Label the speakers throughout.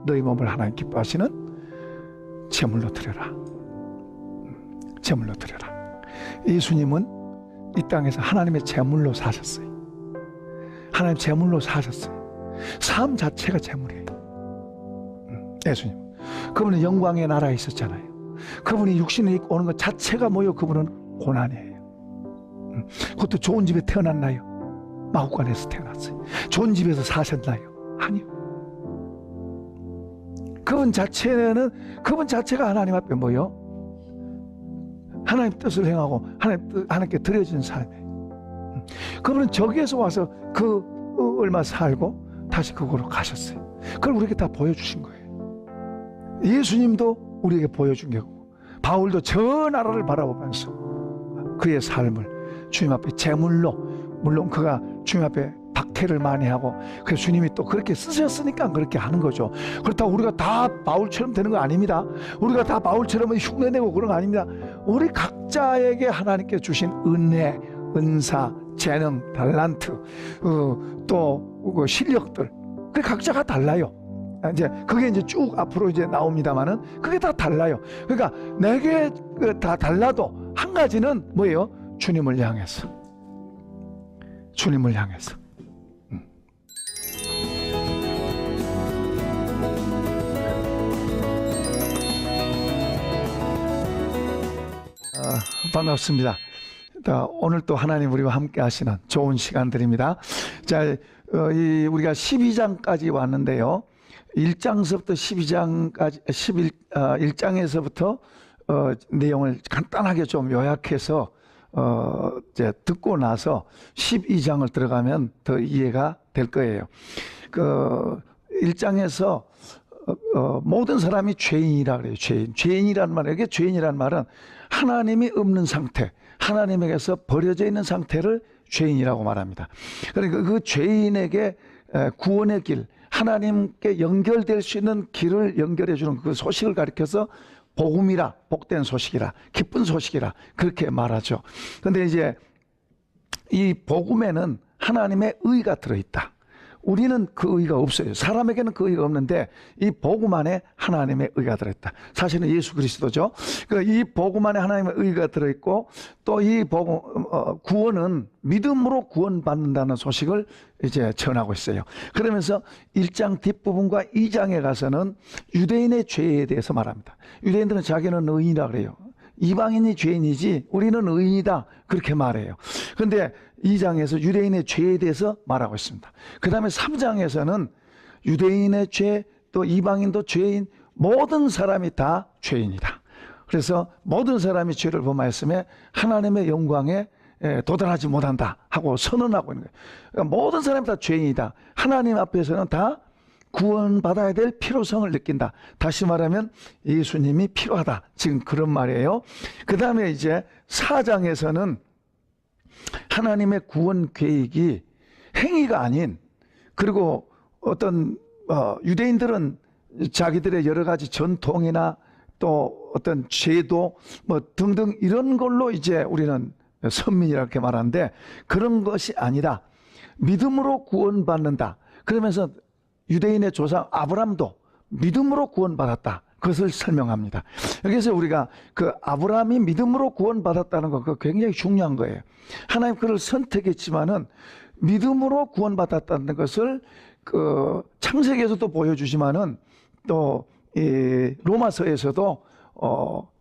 Speaker 1: 너희 몸을 하나님 기뻐하시는 제물로 드려라. 제물로 드려라. 예수님은 이 땅에서 하나님의 제물로 사셨어요. 하나님 제물로 사셨어요. 삶 자체가 제물이에요. 예수님, 그분은 영광의 나라에 있었잖아요. 그분이 육신에 입고 오는 것 자체가 뭐요? 그분은 고난이에요. 그것도 좋은 집에 태어났나요? 마구간에서 태어났어요. 좋은 집에서 사셨나요? 아니요. 그분 자체가 하나님 앞에 뭐요? 하나님 뜻을 행하고 하나님께 드려진 삶이에요. 그분은 저기에서 와서 얼마 살고 다시 그곳으로 가셨어요. 그걸 우리에게 다 보여주신 거예요. 예수님도 우리에게 보여준 거고, 바울도 저 나라를 바라보면서 그의 삶을 주님 앞에 제물로, 물론 그가 주님 앞에 박해를 많이 하고, 그래서 주님이 또 그렇게 쓰셨으니까 그렇게 하는 거죠. 그렇다고 우리가 다 바울처럼 되는 거 아닙니다. 우리가 다 바울처럼 흉내내고 그런 거 아닙니다. 우리 각자에게 하나님께 주신 은혜, 은사, 재능, 달란트, 또 실력들, 그 각자가 달라요. 이제 그게 이제 쭉 앞으로 이제 나옵니다만은 그게 다 달라요. 그러니까 내게 다 달라도 한 가지는 뭐예요? 주님을 향해서. 주님을 향해서. 반갑습니다. 오늘 또 하나님 우리와 함께 하시는 좋은 시간들입니다. 자, 우리가 12장까지 왔는데요. 1장서부터 12장까지, 1장에서부터 내용을 간단하게 좀 요약해서 이제 듣고 나서 12장을 들어가면 더 이해가 될 거예요. 1장에서 모든 사람이 죄인이라 그래요. 죄인이라는 말은, 이게 죄인이라는 말은 하나님이 없는 상태, 하나님에게서 버려져 있는 상태를 죄인이라고 말합니다. 그러니까 그 죄인에게 구원의 길, 하나님께 연결될 수 있는 길을 연결해 주는 그 소식을 가리켜서 복음이라, 복된 소식이라, 기쁜 소식이라 그렇게 말하죠. 그런데 이제 이 복음에는 하나님의 의가 들어있다. 우리는 그 의가 없어요. 사람에게는 그 의가 없는데 이 복음 안에 하나님의 의가 들어있다. 사실은 예수 그리스도죠. 이 복음 안에 하나님의 의가 들어있고, 또 이 복음, 구원은 믿음으로 구원받는다는 소식을 이제 전하고 있어요. 그러면서 1장 뒷부분과 2장에 가서는 유대인의 죄에 대해서 말합니다. 유대인들은 자기는 의인이라 그래요. 이방인이 죄인이지 우리는 의인이다, 그렇게 말해요. 그런데 2장에서 유대인의 죄에 대해서 말하고 있습니다. 그 다음에 3장에서는 유대인의 죄, 또 이방인도 죄인, 모든 사람이 다 죄인이다. 그래서 모든 사람이 죄를 범하였음에 하나님의 영광에 도달하지 못한다 하고 선언하고 있는 거예요. 그러니까 모든 사람이 다 죄인이다. 하나님 앞에서는 다 구원받아야 될 필요성을 느낀다. 다시 말하면 예수님이 필요하다. 지금 그런 말이에요. 그 다음에 이제 4장에서는 하나님의 구원 계획이 행위가 아닌, 그리고 어떤 유대인들은 자기들의 여러 가지 전통이나 또 어떤 제도 뭐 등등 이런 걸로 이제 우리는 선민이라고 말하는데, 그런 것이 아니라 믿음으로 구원받는다. 그러면서 유대인의 조상 아브람도 믿음으로 구원받았다. 그것을 설명합니다. 여기서 우리가 그 아브라함이 믿음으로 구원받았다는 거, 그거 굉장히 중요한 거예요. 하나님 그를 선택했지만은 믿음으로 구원받았다는 것을 그 창세기에서도 보여주지만은 또 이 로마서에서도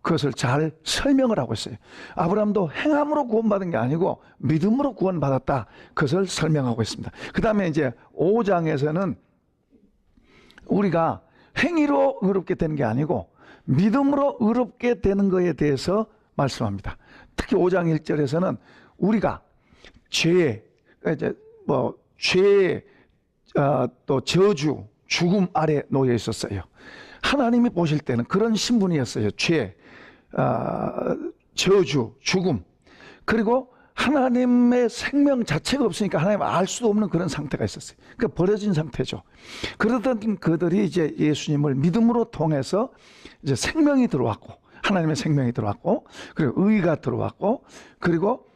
Speaker 1: 그것을 잘 설명을 하고 있어요. 아브라함도 행함으로 구원받은 게 아니고 믿음으로 구원받았다. 그것을 설명하고 있습니다. 그 다음에 이제 5장에서는 우리가 행위로 의롭게 되는 게 아니고 믿음으로 의롭게 되는 것에 대해서 말씀합니다. 특히 5장 1절에서는 우리가 죄, 또 저주, 죽음 아래 놓여 있었어요. 하나님이 보실 때는 그런 신분이었어요. 죄, 저주, 죽음. 그리고 하나님의 생명 자체가 없으니까 하나님을 알 수도 없는 그런 상태가 있었어요. 그러니까 버려진 상태죠. 그러던 그들이 이제 예수님을 믿음으로 통해서 이제 생명이 들어왔고, 하나님의 생명이 들어왔고, 그리고 의가 들어왔고, 그리고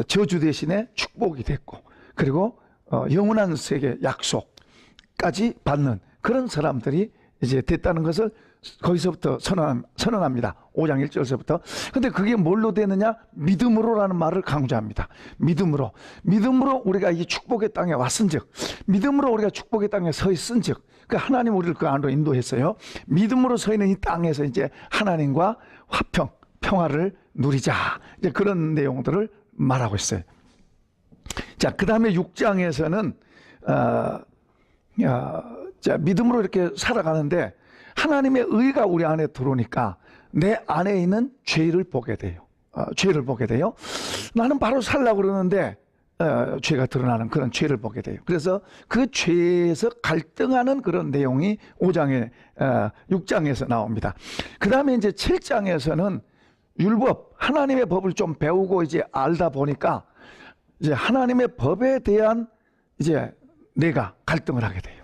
Speaker 1: 저주 대신에 축복이 됐고, 그리고 영원한 세계 약속까지 받는 그런 사람들이 이제 됐다는 것을 거기서부터 선언합니다. 5장 1절서부터. 근데 그게 뭘로 되느냐? 믿음으로라는 말을 강조합니다. 믿음으로. 믿음으로 우리가 이 축복의 땅에 왔은즉, 믿음으로 우리가 축복의 땅에 서 있은즉, 그 하나님 우리를 그 안으로 인도했어요. 믿음으로 서 있는 이 땅에서 이제 하나님과 화평, 평화를 누리자. 이제 그런 내용들을 말하고 있어요. 자, 그 다음에 6장에서는 자, 믿음으로 이렇게 살아가는데 하나님의 의가 우리 안에 들어오니까 내 안에 있는 죄를 보게 돼요. 죄를 보게 돼요. 나는 바로 살려고 그러는데 죄가 드러나는 그런 죄를 보게 돼요. 그래서 그 죄에서 갈등하는 그런 내용이 6장에서 나옵니다. 그 다음에 이제 7장에서는 율법, 하나님의 법을 좀 배우고 이제 알다 보니까 이제 하나님의 법에 대한 이제 내가 갈등을 하게 돼요.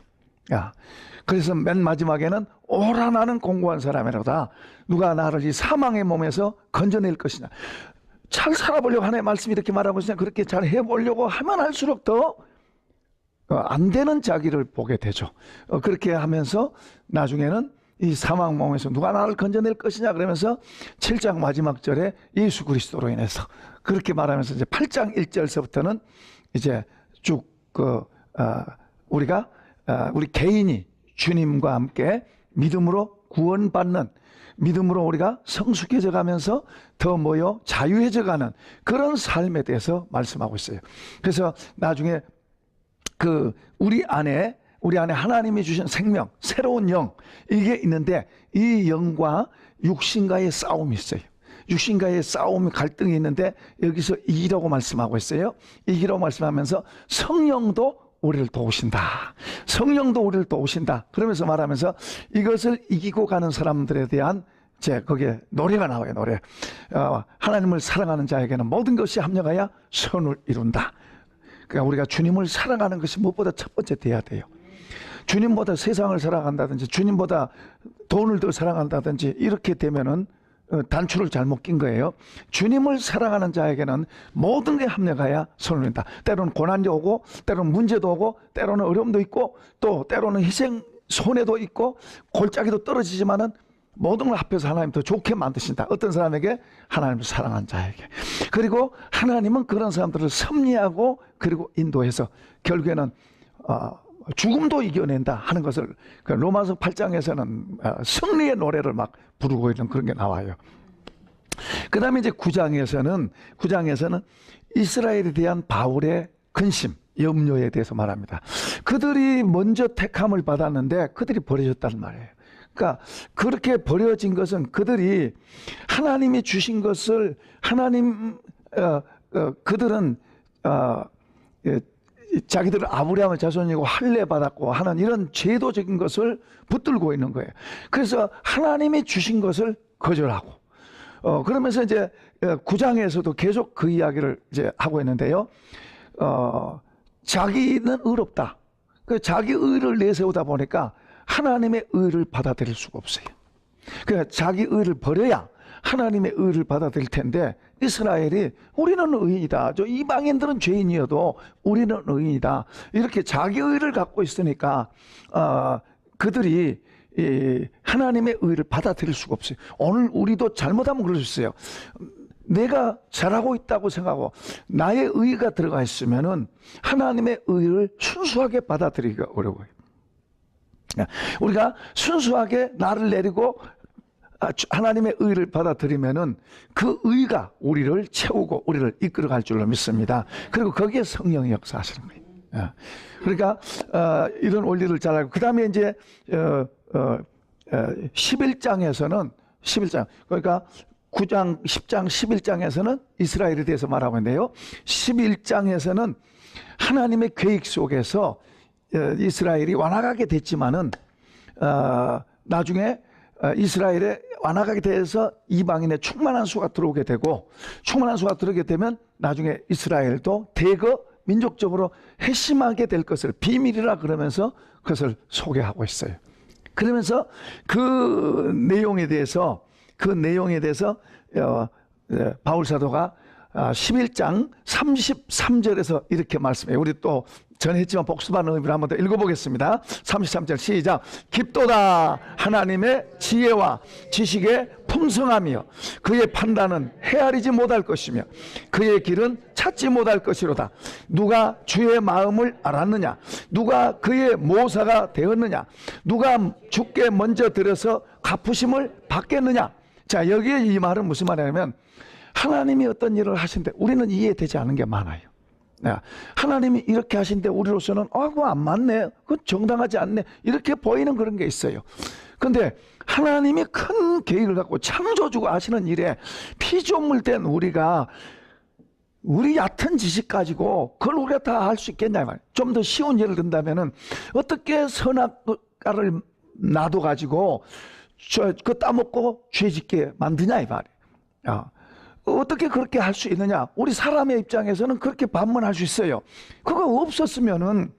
Speaker 1: 그래서 맨 마지막에는 오라 나는 공고한 사람이라다. 누가 나를 이 사망의 몸에서 건져낼 것이냐. 잘 살아보려고 하나님의 말씀이 이렇게 말하고 있으냐. 그렇게 잘 해보려고 하면 할수록 더 안 되는 자기를 보게 되죠. 그렇게 하면서 나중에는 이 사망 몸에서 누가 나를 건져낼 것이냐 그러면서 7장 마지막 절에 예수 그리스도로 인해서 그렇게 말하면서 이제 8장 1절서부터는 이제 쭉 우리 개인이 주님과 함께 믿음으로 구원받는, 믿음으로 우리가 성숙해져 가면서 더 모여 자유해져 가는 그런 삶에 대해서 말씀하고 있어요. 그래서 나중에 우리 안에 하나님이 주신 생명, 새로운 영, 이게 있는데 이 영과 육신과의 싸움이 있어요. 육신과의 싸움이 갈등이 있는데 여기서 이기라고 말씀하고 있어요. 이기라고 말씀하면서 성령도 우리를 도우신다. 성령도 우리를 도우신다. 그러면서 말하면서 이것을 이기고 가는 사람들에 대한 거기에 노래가 나와요. 노래. 하나님을 사랑하는 자에게는 모든 것이 합력하여 선을 이룬다. 그러니까 우리가 주님을 사랑하는 것이 무엇보다 첫 번째 돼야 돼요. 주님보다 세상을 사랑한다든지 주님보다 돈을 더 사랑한다든지 이렇게 되면은 단추를 잘못 낀 거예요. 주님을 사랑하는 자에게는 모든 게 합력하여 선을 이룬다. 때로는 고난이 오고 때로는 문제도 오고 때로는 어려움도 있고 또 때로는 희생 손해도 있고 골짜기도 떨어지지만은 모든 걸 합해서 하나님 더 좋게 만드신다. 어떤 사람에게? 하나님을 사랑하는 자에게. 그리고 하나님은 그런 사람들을 섭리하고 그리고 인도해서 결국에는 죽음도 이겨낸다 하는 것을 로마서 8장에서는 승리의 노래를 막 부르고 있는 그런 게 나와요. 그 다음에 이제 9장에서는 이스라엘에 대한 바울의 근심, 염려에 대해서 말합니다. 그들이 먼저 택함을 받았는데 그들이 버려졌다는 말이에요. 그러니까 그렇게 버려진 것은 그들이 하나님이 주신 것을 그들은 자기들은 아브라함의 자손이고 할례 받았고 하는 이런 제도적인 것을 붙들고 있는 거예요. 그래서 하나님이 주신 것을 거절하고 그러면서 이제 9장에서도 계속 그 이야기를 이제 하고 있는데요. 자기는 의롭다. 그 자기 의를 내세우다 보니까 하나님의 의를 받아들일 수가 없어요. 그러니까 자기 의를 버려야 하나님의 의를 받아들일 텐데 이스라엘이 우리는 의인이다. 저 이방인들은 죄인이어도 우리는 의인이다. 이렇게 자기 의를 갖고 있으니까 그들이 하나님의 의를 받아들일 수가 없어요. 오늘 우리도 잘못하면 그럴 수 있어요. 내가 잘하고 있다고 생각하고 나의 의가 들어가 있으면은 하나님의 의를 순수하게 받아들이기가 어려워요. 우리가 순수하게 나를 내리고 하나님의 의를 받아들이면은 그 의가 우리를 채우고 우리를 이끌어갈 줄로 믿습니다. 그리고 거기에 성령이 역사하시는 거예요. 그러니까 이런 원리를 잘 알고 그 다음에 이제 11장에서는 11장 그러니까 9장, 10장, 11장에서는 이스라엘에 대해서 말하고 있는데요. 11장에서는 하나님의 계획 속에서 이스라엘이 완악하게 됐지만은 나중에 이스라엘에 완악하게 돼서 이방인의 충만한 수가 들어오게 되고 충만한 수가 들어오게 되면 나중에 이스라엘도 대거 민족적으로 회심하게 될 것을 비밀이라 그러면서 그것을 소개하고 있어요. 그러면서 그 내용에 대해서 바울 사도가 11장 33절에서 이렇게 말씀해요. 우리 또 전했지만 복습하는 의미로 한번 더 읽어보겠습니다. 33절 시작. 깊도다 하나님의 지혜와 지식의 풍성함이여 그의 판단은 헤아리지 못할 것이며 그의 길은 찾지 못할 것이로다. 누가 주의 마음을 알았느냐? 누가 그의 모사가 되었느냐? 누가 주께 먼저 들어서 갚으심을 받겠느냐? 자, 여기에 이 말은 무슨 말이냐면 하나님이 어떤 일을 하신데 우리는 이해되지 않은 게 많아요. 하나님이 이렇게 하신데 우리로서는 그거 안 맞네, 그건 정당하지 않네, 이렇게 보이는 그런 게 있어요. 근데 하나님이 큰 계획을 갖고 창조주가 하시는 일에 피조물 된 우리가 우리 얕은 지식 가지고 그걸 우리가 다 할 수 있겠냐 말이에요. 좀 더 쉬운 예를 든다면은 어떻게 선악과를 놔둬 가지고 그 따먹고 죄짓게 만드냐 이 말이에요. 어떻게 그렇게 할 수 있느냐? 우리 사람의 입장에서는 그렇게 반문할 수 있어요. 그거 없었으면은,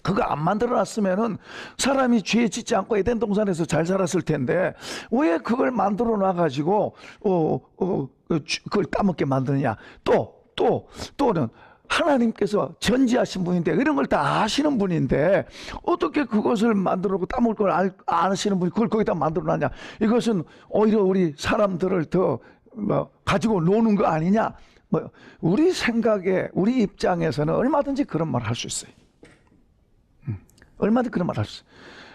Speaker 1: 그거 안 만들어 놨으면은 사람이 죄 짓지 않고 에덴 동산에서 잘 살았을 텐데 왜 그걸 만들어 놔가지고 그걸 따먹게 만드느냐? 또는 하나님께서 전지하신 분인데 이런 걸 다 아시는 분인데 어떻게 그것을 만들어 따먹을 걸 아시는 분이 그걸 거기다 만들어 놨냐? 이것은 오히려 우리 사람들을 더 가지고 노는 거 아니냐? 우리 생각에, 우리 입장에서는 얼마든지 그런 말을 할 수 있어요. 얼마든지 그런 말을 할 수 있어요.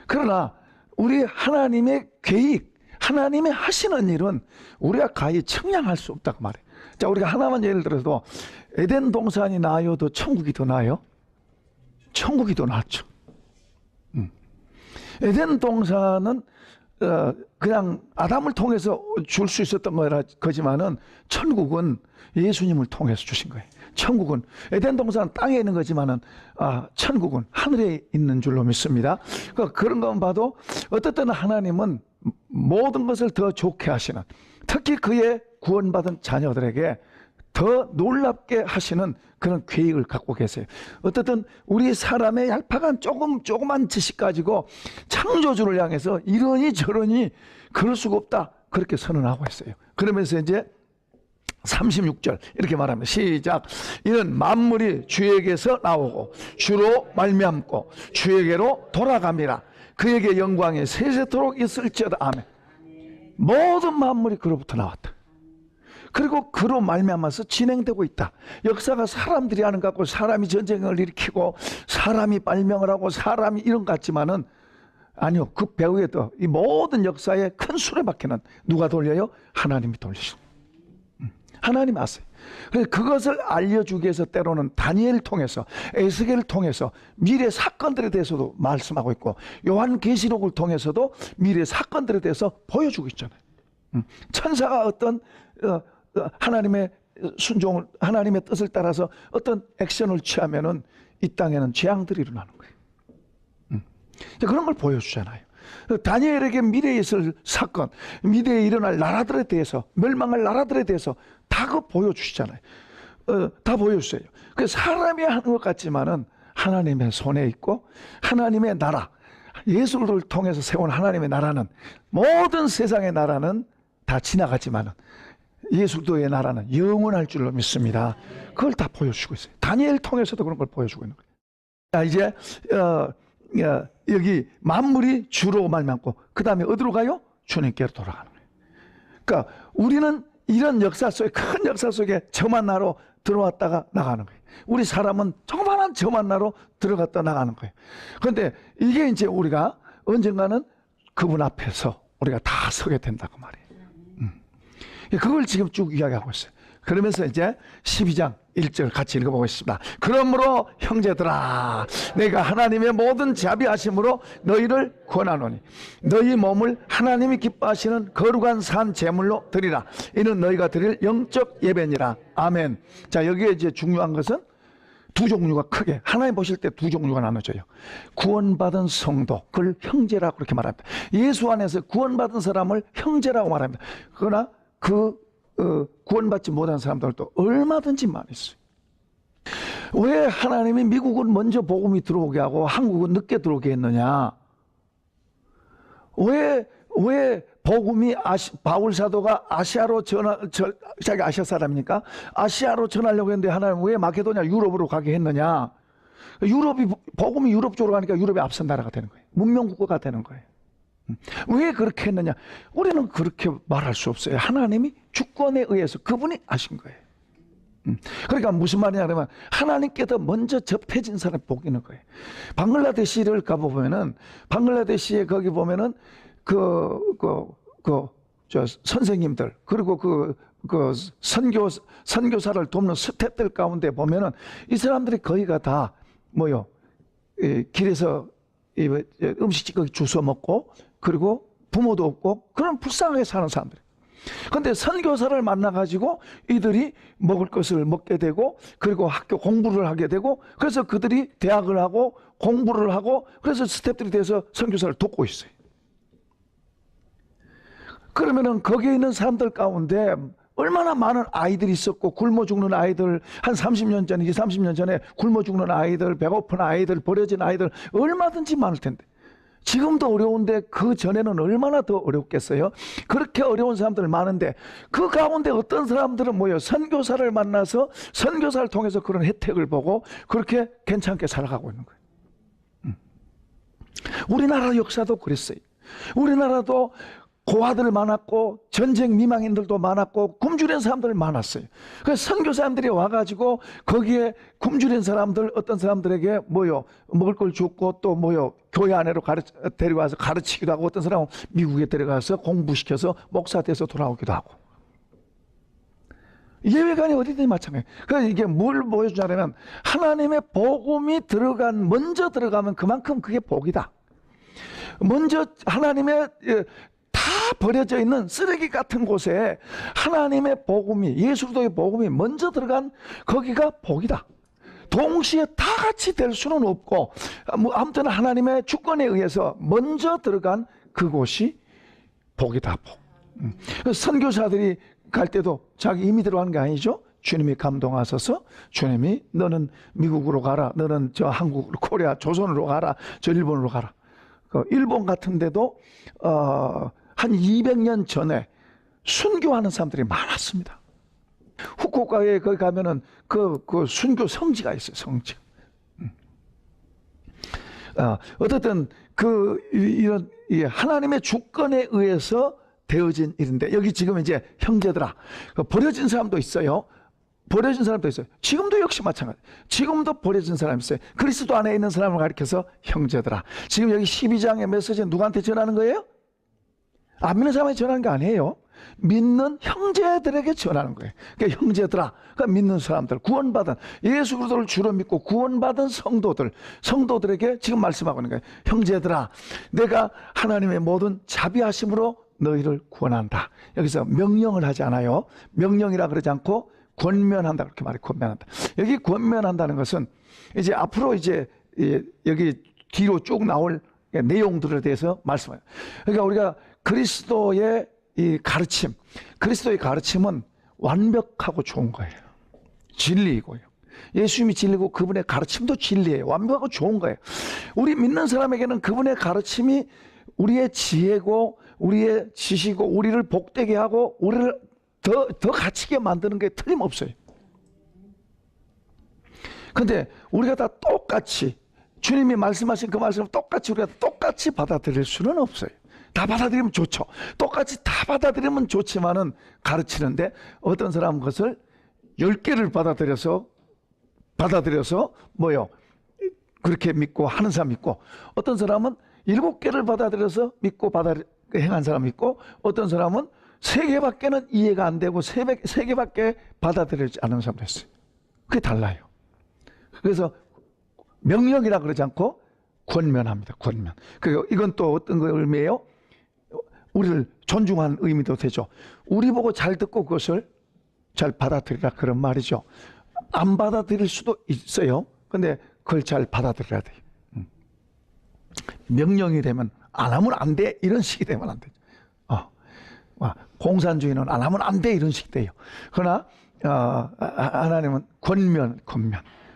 Speaker 1: 그러나 우리 하나님의 계획, 하나님이 하시는 일은 우리가 가히 측량할 수 없다고 말해요. 자, 우리가 하나만 예를 들어도 에덴 동산이 나아요, 더 천국이 더 나아요? 천국이 더 낫죠. 에덴 동산은 그냥 아담을 통해서 줄 수 있었던 거지만은 천국은 예수님을 통해서 주신 거예요. 천국은 에덴 동산은 땅에 있는 거지만은 천국은 하늘에 있는 줄로 믿습니다. 그러니까 그런 것만 봐도 어떻든 하나님은 모든 것을 더 좋게 하시는, 특히 그의 구원받은 자녀들에게 더 놀랍게 하시는 그런 계획을 갖고 계세요. 어떻든 우리 사람의 얄팍한 조그만 지식 가지고 창조주를 향해서 이러니 저러니 그럴 수가 없다, 그렇게 선언하고 있어요. 그러면서 이제 36절 이렇게 말합니다. 시작. 이는 만물이 주에게서 나오고 주로 말미암고 주에게로 돌아갑니다. 그에게 영광이 세세토록 있을지어다. 아멘. 모든 만물이 그로부터 나왔다. 그리고 그로 말미암아서 진행되고 있다. 역사가 사람들이 하는 것 같고 사람이 전쟁을 일으키고 사람이 발명을 하고 사람이 이런 것 같지만은 아니요, 그 배후에도 이 모든 역사의 큰 수레바퀴는 누가 돌려요? 하나님이 돌리시죠. 하나님 아세요. 그래서 그것을 알려주기 위해서 때로는 다니엘을 통해서, 에스겔을 통해서 미래 사건들에 대해서도 말씀하고 있고 요한계시록을 통해서도 미래 사건들에 대해서 보여주고 있잖아요. 천사가 어떤 하나님의 순종을, 하나님의 뜻을 따라서 어떤 액션을 취하면은 이 땅에는 재앙들이 일어나는 거예요. 그런 걸 보여주잖아요. 다니엘에게 미래에 있을 사건, 미래에 일어날 나라들에 대해서, 멸망할 나라들에 대해서 다 그거 보여주시잖아요. 다 보여주세요. 그래서 사람이 하는 것 같지만은 하나님의 손에 있고 하나님의 나라, 예수를 통해서 세운 하나님의 나라는, 모든 세상의 나라는 다 지나가지만은 예수 그리스도의 나라는 영원할 줄로 믿습니다. 그걸 다 보여주고 있어요. 다니엘 통해서도 그런 걸 보여주고 있는 거예요. 자, 이제 여기 만물이 주로 말미암고 그 다음에 어디로 가요? 주님께로 돌아가는 거예요. 그러니까 우리는 이런 역사 속에, 큰 역사 속에 저만 나로 들어왔다가 나가는 거예요. 우리 사람은 조그마한 저만 나로 들어갔다 나가는 거예요. 그런데 이게 이제 우리가 언젠가는 그분 앞에서 우리가 다 서게 된다고 말이에요. 그걸 지금 쭉 이야기하고 있어요. 그러면서 이제 12장 1절 같이 읽어보겠습니다. 그러므로 형제들아, 내가 하나님의 모든 자비하심으로 너희를 권하노니 너희 몸을 하나님이 기뻐하시는 거룩한 산 제물로 드리라. 이는 너희가 드릴 영적 예배니라. 아멘. 자, 여기에 이제 중요한 것은 두 종류가, 크게 하나님 보실 때 두 종류가 나눠져요. 구원받은 성도, 그걸 형제라고 그렇게 말합니다. 예수 안에서 구원받은 사람을 형제라고 말합니다. 그러나 구원받지 못한 사람들도 얼마든지 많이 있어요. 왜 하나님이 미국은 먼저 복음이 들어오게 하고 한국은 늦게 들어오게 했느냐? 왜 왜 복음이 바울 사도가 아시아로 자기 아시아 사람이니까 아시아로 전하려고 했는데 하나님 왜 마케도냐 유럽으로 가게 했느냐? 복음이 유럽 쪽으로 가니까 유럽이 앞선 나라가 되는 거예요. 문명 국가가 되는 거예요. 왜 그렇게 했느냐? 우리는 그렇게 말할 수 없어요. 하나님이 주권에 의해서 그분이 하신 거예요. 그러니까 무슨 말이냐 그러면 하나님께서 먼저 접해진 사람 복이 있는 거예요. 방글라데시를 가보면은 방글라데시에 거기 보면은 저 선생님들 그리고 선교사를 돕는 스태프들 가운데 보면은 이 사람들이 거의가 다 뭐요? 길에서 음식 찌꺼기 주워 먹고 그리고 부모도 없고 그런 불쌍하게 사는 사람들. 그런데 선교사를 만나가지고 이들이 먹을 것을 먹게 되고 그리고 학교 공부를 하게 되고 그래서 그들이 대학을 하고 공부를 하고 그래서 스태프들이 돼서 선교사를 돕고 있어요. 그러면은 거기에 있는 사람들 가운데 얼마나 많은 아이들이 있었고 굶어 죽는 아이들 한 30년 전에 30년 전에 굶어 죽는 아이들 배고픈 아이들 버려진 아이들 얼마든지 많을 텐데 지금도 어려운데 그 전에는 얼마나 더 어렵겠어요? 그렇게 어려운 사람들 많은데 그 가운데 어떤 사람들은 뭐예요? 선교사를 만나서 선교사를 통해서 그런 혜택을 보고 그렇게 괜찮게 살아가고 있는 거예요. 우리나라 역사도 그랬어요. 우리나라도 고아들 많았고 전쟁 미망인들도 많았고 굶주린 사람들 많았어요. 그래서 선교사님들이 와가지고 거기에 굶주린 사람들 어떤 사람들에게 뭐요 먹을 걸 줬고 또 뭐요 교회 안으로 데려가서 가르치기도 하고 어떤 사람은 미국에 데려가서 공부시켜서 목사 돼서 돌아오기도 하고 예외가 아니 어디든지 마찬가지예요. 그래서 이게 뭘 보여주냐면 하나님의 복음이 먼저 들어가면 그만큼 그게 복이다. 먼저 하나님의 다 버려져 있는 쓰레기 같은 곳에 하나님의 복음이 예수 그리스도의 복음이 먼저 들어간 거기가 복이다. 동시에 다 같이 될 수는 없고 아무튼 하나님의 주권에 의해서 먼저 들어간 그곳이 복이다. 복. 선교사들이 갈 때도 자기 임의 들어가는 게 아니죠. 주님이 감동하셔서 주님이 너는 미국으로 가라, 너는 저 한국으로 코리아 조선으로 가라, 저 일본으로 가라. 일본 같은 데도 한 200년 전에 순교하는 사람들이 많았습니다. 후쿠오카에 거기 가면은 그 순교 성지가 있어요. 성지. 어쨌든 이런 하나님의 주권에 의해서 되어진 일인데 여기 지금 이제 형제들아 버려진 사람도 있어요. 버려진 사람도 있어요. 지금도 역시 마찬가지. 지금도 버려진 사람이 있어요. 그리스도 안에 있는 사람을 가리켜서 형제들아. 지금 여기 12장의 메시지는 누구한테 전하는 거예요? 안 믿는 사람한테 전하는 게 아니에요. 믿는 형제들에게 전하는 거예요. 그러니까 형제들아, 그러니까 믿는 사람들, 구원받은 예수 그리스도를 주로 믿고 구원받은 성도들에게 지금 말씀하고 있는 거예요. 형제들아, 내가 하나님의 모든 자비하심으로 너희를 구원한다. 여기서 명령을 하지 않아요. 명령이라 그러지 않고 권면한다 그렇게 말해. 권면한다. 여기 권면한다는 것은 이제 앞으로 이제 여기 뒤로 쭉 나올 내용들에 대해서 말씀해요. 그러니까 우리가 그리스도의 이 가르침, 그리스도의 가르침은 완벽하고 좋은 거예요. 진리이고요. 예수님이 진리고 그분의 가르침도 진리예요. 완벽하고 좋은 거예요. 우리 믿는 사람에게는 그분의 가르침이 우리의 지혜고 우리의 지식이고 우리를 복되게 하고 우리를 더 갇히게 만드는 게 틀림없어요. 근데 우리가 다 똑같이 주님이 말씀하신 그 말씀을 우리가 똑같이 받아들일 수는 없어요. 다 받아들이면 좋죠. 똑같이 다 받아들이면 좋지만은 가르치는데 어떤 사람은 그것을 10개를 받아들여서 뭐요? 그렇게 믿고 하는 사람이 있고 어떤 사람은 7개를 받아들여서 믿고 행한 사람이 있고 어떤 사람은 3개밖에는 이해가 안 되고 3개밖에 받아들이지 않는 사람도 있어요. 그게 달라요. 그래서 명령이라 그러지 않고 권면합니다. 권면. 그리고 이건 또 어떤 거 의미예요? 우리를 존중하는 의미도 되죠. 우리 보고 잘 듣고 그것을 잘 받아들이라 그런 말이죠. 안 받아들일 수도 있어요. 근데 그걸 잘 받아들여야 돼요. 명령이 되면 안 하면 안 돼 이런 식이 되면 안 되죠. 공산주의는 안 하면 안 돼 이런 식이 돼요. 그러나 하나님은 권면.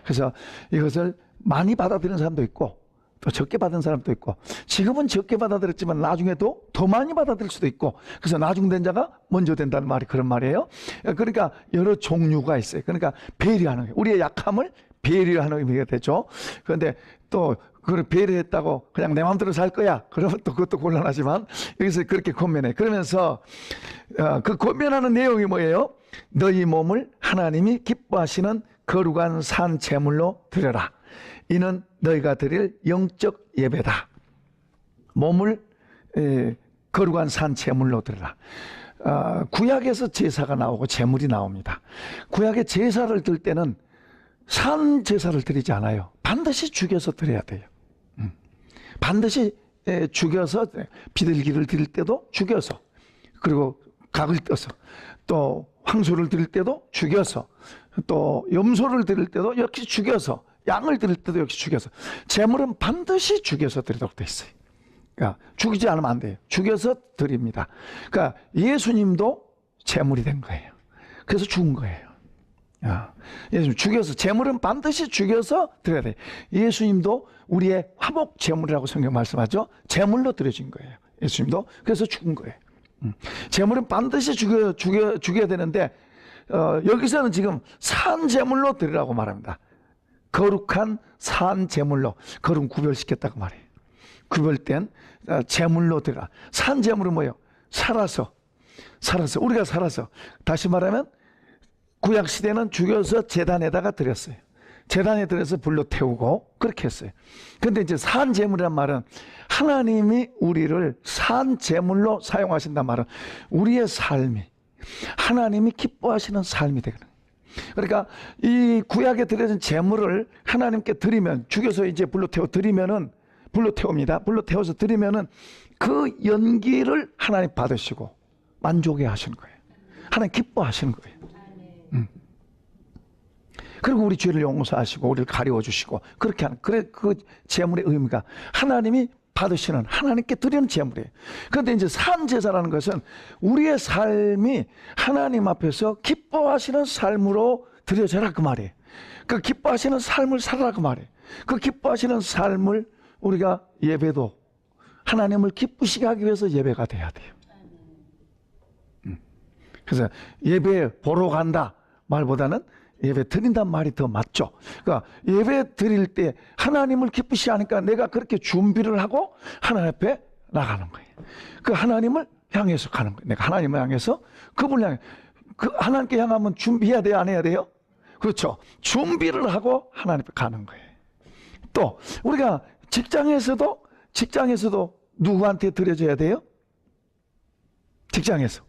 Speaker 1: 그래서 이것을 많이 받아들이는 사람도 있고 또 적게 받은 사람도 있고, 지금은 적게 받아들였지만 나중에도 더 많이 받아들일 수도 있고, 그래서 나중 된 자가 먼저 된다는 말이 그런 말이에요. 그러니까 여러 종류가 있어요. 그러니까 배려하는 거예요. 우리의 약함을 배려하는 의미가 되죠. 그런데 또 그걸 배려했다고 그냥 내 마음대로 살 거야, 그러면 또 그것도 곤란하지만 여기서 그렇게 권면해. 그러면서 그 권면하는 내용이 뭐예요? 너희 몸을 하나님이 기뻐하시는 거룩한 산 제물로 드려라. 이는 너희가 드릴 영적 예배다. 몸을 거룩한 산 제물로 드려라. 구약에서 제사가 나오고 제물이 나옵니다. 구약의 제사를 드릴 때는 산 제사를 드리지 않아요. 반드시 죽여서 드려야 돼요. 반드시 죽여서, 비둘기를 드릴 때도 죽여서, 그리고 각을 떠서, 또 황소를 드릴 때도 죽여서, 또 염소를 드릴 때도 역시 죽여서, 양을 드릴 때도 역시 죽여서, 제물은 반드시 죽여서 드리도록 돼 있어요. 그러니까 죽이지 않으면 안 돼요. 죽여서 드립니다. 그러니까 예수님도 제물이 된 거예요. 그래서 죽은 거예요. 예수님 죽여서, 제물은 반드시 죽여서 드려야 돼요. 예수님도 우리의 화목 제물이라고 성경 말씀하죠. 제물로 드려진 거예요. 예수님도. 그래서 죽은 거예요. 제물은 반드시 죽여야 되는데, 여기서는 지금 산 제물로 드리라고 말합니다. 거룩한 산 제물로, 거룩 구별시켰다고 말해요. 구별된 제물로 드리라. 산 제물은 뭐예요? 살아서, 우리가 살아서, 다시 말하면 구약 시대는 죽여서 제단에다가 드렸어요. 제단에 들여서 불로 태우고 그렇게 했어요. 근데 이제 산 제물이란 말은 하나님이 우리를 산 제물로 사용하신단 말은 우리의 삶이 하나님이 기뻐하시는 삶이 되거든요. 그러니까 이 구약에 드려진 제물을 하나님께 드리면, 죽여서 이제 불로 태워 드리면은, 불로 태웁니다. 불로 태워서 드리면은 그 연기를 하나님 받으시고 만족해 하시는 거예요. 하나님 기뻐하시는 거예요. 그리고 우리 죄를 용서하시고 우리를 가려워 주시고 그렇게 하는, 그래 그 제물의 의미가 하나님이 받으시는, 하나님께 드리는 제물이에요. 그런데 이제 산 제사라는 것은 우리의 삶이 하나님 앞에서 기뻐하시는 삶으로 드려져라 그 말이에요. 그 기뻐하시는 삶을 살아라 그 말이에요. 그 기뻐하시는 삶을 우리가 예배도 하나님을 기쁘시게 하기 위해서 예배가 돼야 돼요. 그래서 예배 보러 간다 말보다는 예배 드린단 말이 더 맞죠. 그러니까 예배 드릴 때 하나님을 기쁘시 하니까 내가 그렇게 준비를 하고 하나님 앞에 나가는 거예요. 그 하나님을 향해서 가는 거예요. 내가 하나님을 향해서 그분을 향해, 그 하나님께 향하면 준비해야 돼요, 안 해야 돼요? 그렇죠. 준비를 하고 하나님 앞에 가는 거예요. 또 우리가 직장에서도 누구한테 드려줘야 돼요? 직장에서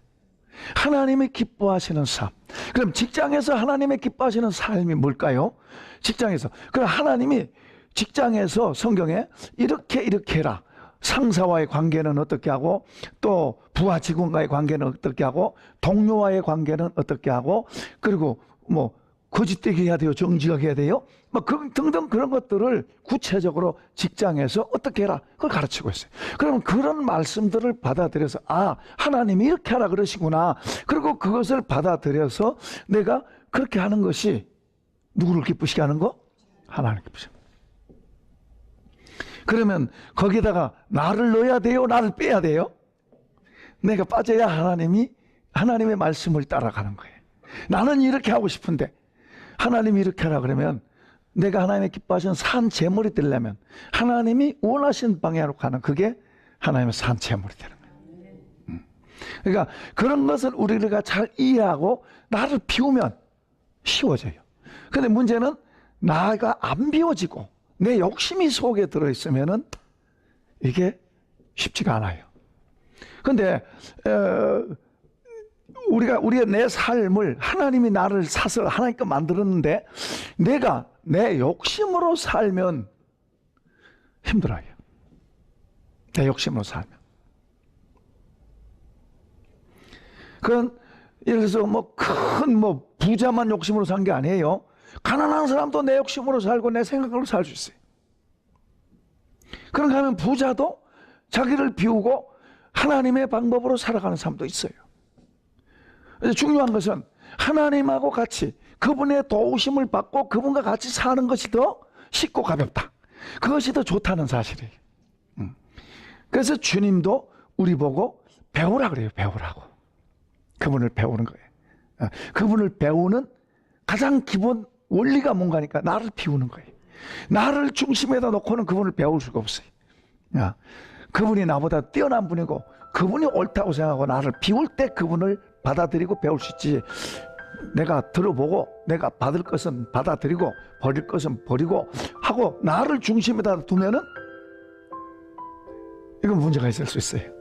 Speaker 1: 하나님이 기뻐하시는 삶. 그럼 직장에서 하나님의 기뻐하시는 삶이 뭘까요? 직장에서. 그럼 하나님이 직장에서 성경에 이렇게 해라. 상사와의 관계는 어떻게 하고, 또 부하 직원과의 관계는 어떻게 하고, 동료와의 관계는 어떻게 하고, 그리고 뭐 거짓되게 해야 돼요, 정직하게 해야 돼요, 뭐 등등 그런 것들을 구체적으로 직장에서 어떻게 해라, 그걸 가르치고 있어요. 그러면 그런 말씀들을 받아들여서, 아, 하나님이 이렇게 하라 그러시구나. 그리고 그것을 받아들여서 내가 그렇게 하는 것이 누구를 기쁘시게 하는 거? 하나님 기쁘시게. 그러면 거기다가 나를 넣어야 돼요, 나를 빼야 돼요? 내가 빠져야 하나님의 말씀을 따라가는 거예요. 나는 이렇게 하고 싶은데 하나님이 이렇게 하라 그러면, 내가 하나님의 기뻐하시는 산 제물이 되려면 하나님이 원하시는 방향으로 가는, 그게 하나님의 산 제물이 되는 거예요. 그러니까 그런 것을 우리가 잘 이해하고 나를 비우면 쉬워져요. 근데 문제는 나가 안 비워지고 내 욕심이 속에 들어있으면은 이게 쉽지가 않아요. 근데 우리의 내 삶을 하나님이 나를 사서 하나님께 만들었는데 내가 내 욕심으로 살면 힘들어요. 내 욕심으로 살면. 그건 예를 들어서 큰 부자만 욕심으로 산 게 아니에요. 가난한 사람도 내 욕심으로 살고 내 생각으로 살 수 있어요. 그런가 하면 부자도 자기를 비우고 하나님의 방법으로 살아가는 사람도 있어요. 중요한 것은 하나님하고 같이 그분의 도우심을 받고 그분과 같이 사는 것이 더 쉽고 가볍다. 그것이 더 좋다는 사실이에요. 그래서 주님도 우리 보고 배우라 그래요. 배우라고. 그분을 배우는 거예요. 그분을 배우는 가장 기본 원리가 뭔가니까 나를 비우는 거예요. 나를 중심에다 놓고는 그분을 배울 수가 없어요. 그분이 나보다 뛰어난 분이고 그분이 옳다고 생각하고 나를 비울 때 그분을 받아들이고 배울 수 있지. 내가 들어보고 내가 받을 것은 받아들이고 버릴 것은 버리고 하고 나를 중심에다 두면은 이건 문제가 있을 수 있어요.